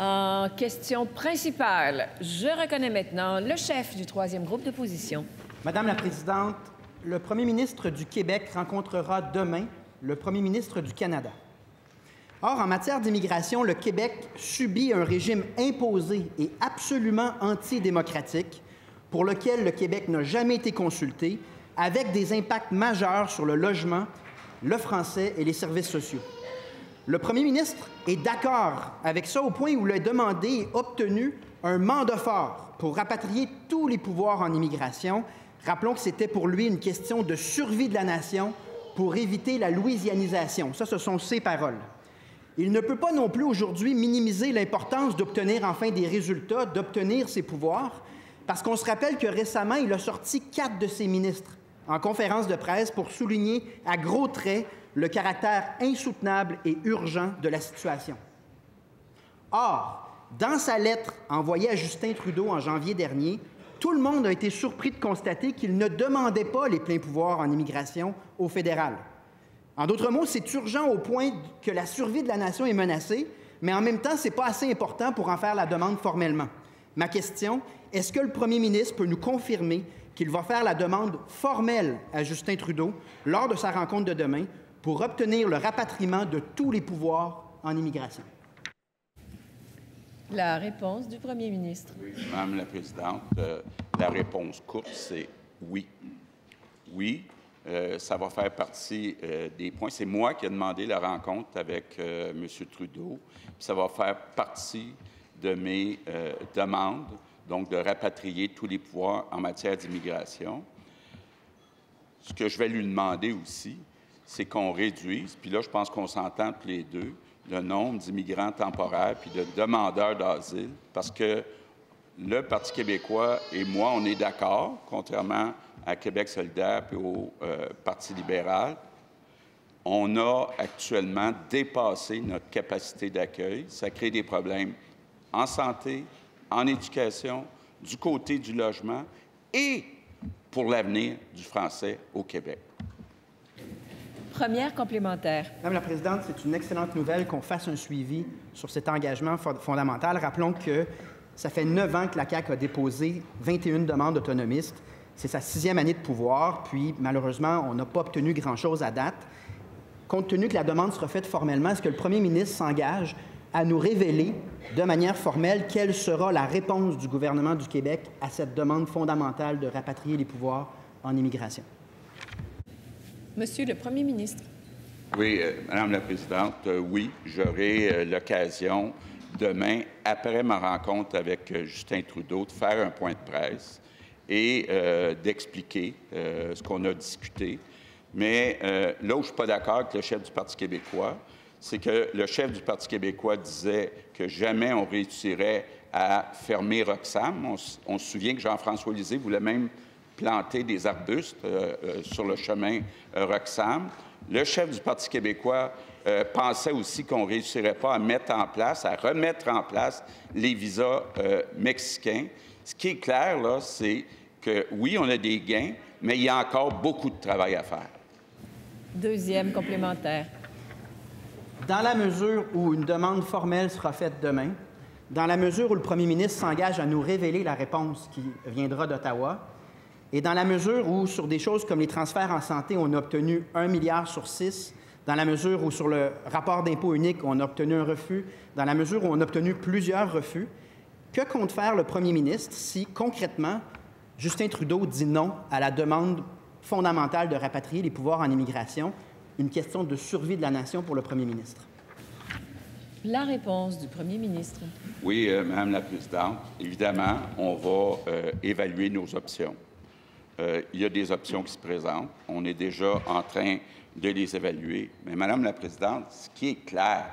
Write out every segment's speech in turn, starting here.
En question principale, je reconnais maintenant le chef du troisième groupe d'opposition. Madame la Présidente, le Premier ministre du Québec rencontrera demain le Premier ministre du Canada. Or, en matière d'immigration, le Québec subit un régime imposé et absolument antidémocratique pour lequel le Québec n'a jamais été consulté, avec des impacts majeurs sur le logement, le français et les services sociaux. Le Premier ministre est d'accord avec ça au point où il a demandé et obtenu un mandat fort pour rapatrier tous les pouvoirs en immigration. Rappelons que c'était pour lui une question de survie de la nation pour éviter la louisianisation. Ça, ce sont ses paroles. Il ne peut pas non plus aujourd'hui minimiser l'importance d'obtenir enfin des résultats, d'obtenir ses pouvoirs, parce qu'on se rappelle que récemment, il a sorti 4 de ses ministres en conférence de presse pour souligner à gros traits le caractère insoutenable et urgent de la situation. Or, dans sa lettre envoyée à Justin Trudeau en janvier dernier, tout le monde a été surpris de constater qu'il ne demandait pas les pleins pouvoirs en immigration au fédéral. En d'autres mots, c'est urgent au point que la survie de la nation est menacée, mais en même temps, ce n'est pas assez important pour en faire la demande formellement. Ma question, est-ce que le premier ministre peut nous confirmer qu'il va faire la demande formelle à Justin Trudeau lors de sa rencontre de demain pour obtenir le rapatriement de tous les pouvoirs en immigration? La réponse du premier ministre. Oui, Madame la Présidente, la réponse courte, c'est oui. Oui, ça va faire partie des points. C'est moi qui ai demandé la rencontre avec M. Trudeau. Puis ça va faire partie de mes demandes, donc de rapatrier tous les pouvoirs en matière d'immigration. Ce que je vais lui demander aussi, c'est qu'on réduise, puis là, je pense qu'on s'entend tous les deux, le nombre d'immigrants temporaires puis de demandeurs d'asile, parce que le Parti québécois et moi, on est d'accord, contrairement à Québec solidaire puis au Parti libéral. On a actuellement dépassé notre capacité d'accueil. Ça crée des problèmes en santé, en éducation, du côté du logement et pour l'avenir du français au Québec. Première complémentaire. Madame la Présidente, c'est une excellente nouvelle qu'on fasse un suivi sur cet engagement fondamental. Rappelons que ça fait 9 ans que la CAQ a déposé 21 demandes autonomistes. C'est sa 6e année de pouvoir, puis malheureusement, on n'a pas obtenu grand-chose à date. Compte tenu que la demande sera faite formellement, est-ce que le premier ministre s'engage à nous révéler de manière formelle quelle sera la réponse du gouvernement du Québec à cette demande fondamentale de rapatrier les pouvoirs en immigration? Monsieur le Premier ministre. Oui, Madame la Présidente, oui, j'aurai l'occasion demain, après ma rencontre avec Justin Trudeau, de faire un point de presse et d'expliquer ce qu'on a discuté. Mais là où je ne suis pas d'accord avec le chef du Parti québécois, c'est que le chef du Parti québécois disait que jamais on réussirait à fermer Roxham. On se souvient que Jean-François Lisée voulait même planter des arbustes sur le chemin Roxham. Le chef du Parti québécois pensait aussi qu'on ne réussirait pas à remettre en place les visas mexicains. Ce qui est clair, là, c'est que oui, on a des gains, mais il y a encore beaucoup de travail à faire. Deuxième complémentaire. Dans la mesure où une demande formelle sera faite demain, dans la mesure où le premier ministre s'engage à nous révéler la réponse qui viendra d'Ottawa, et dans la mesure où, sur des choses comme les transferts en santé, on a obtenu 1 milliard sur 6, dans la mesure où, sur le rapport d'impôt unique, on a obtenu un refus, dans la mesure où on a obtenu plusieurs refus, que compte faire le premier ministre si, concrètement, Justin Trudeau dit non à la demande fondamentale de rapatrier les pouvoirs en immigration, une question de survie de la nation pour le premier ministre? La réponse du premier ministre. Oui, Madame la Présidente, évidemment, on va évaluer nos options. Il y a des options qui se présentent. On est déjà en train de les évaluer. Mais, Madame la Présidente, ce qui est clair,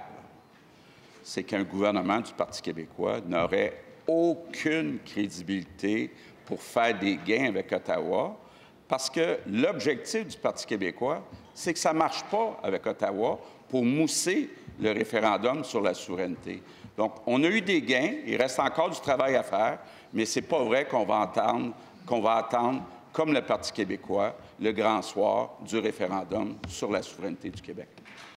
c'est qu'un gouvernement du Parti québécois n'aurait aucune crédibilité pour faire des gains avec Ottawa, parce que l'objectif du Parti québécois, c'est que ça ne marche pas avec Ottawa pour mousser le référendum sur la souveraineté. Donc, on a eu des gains, il reste encore du travail à faire, mais ce n'est pas vrai qu'on va attendre, comme le Parti québécois, le grand soir du référendum sur la souveraineté du Québec.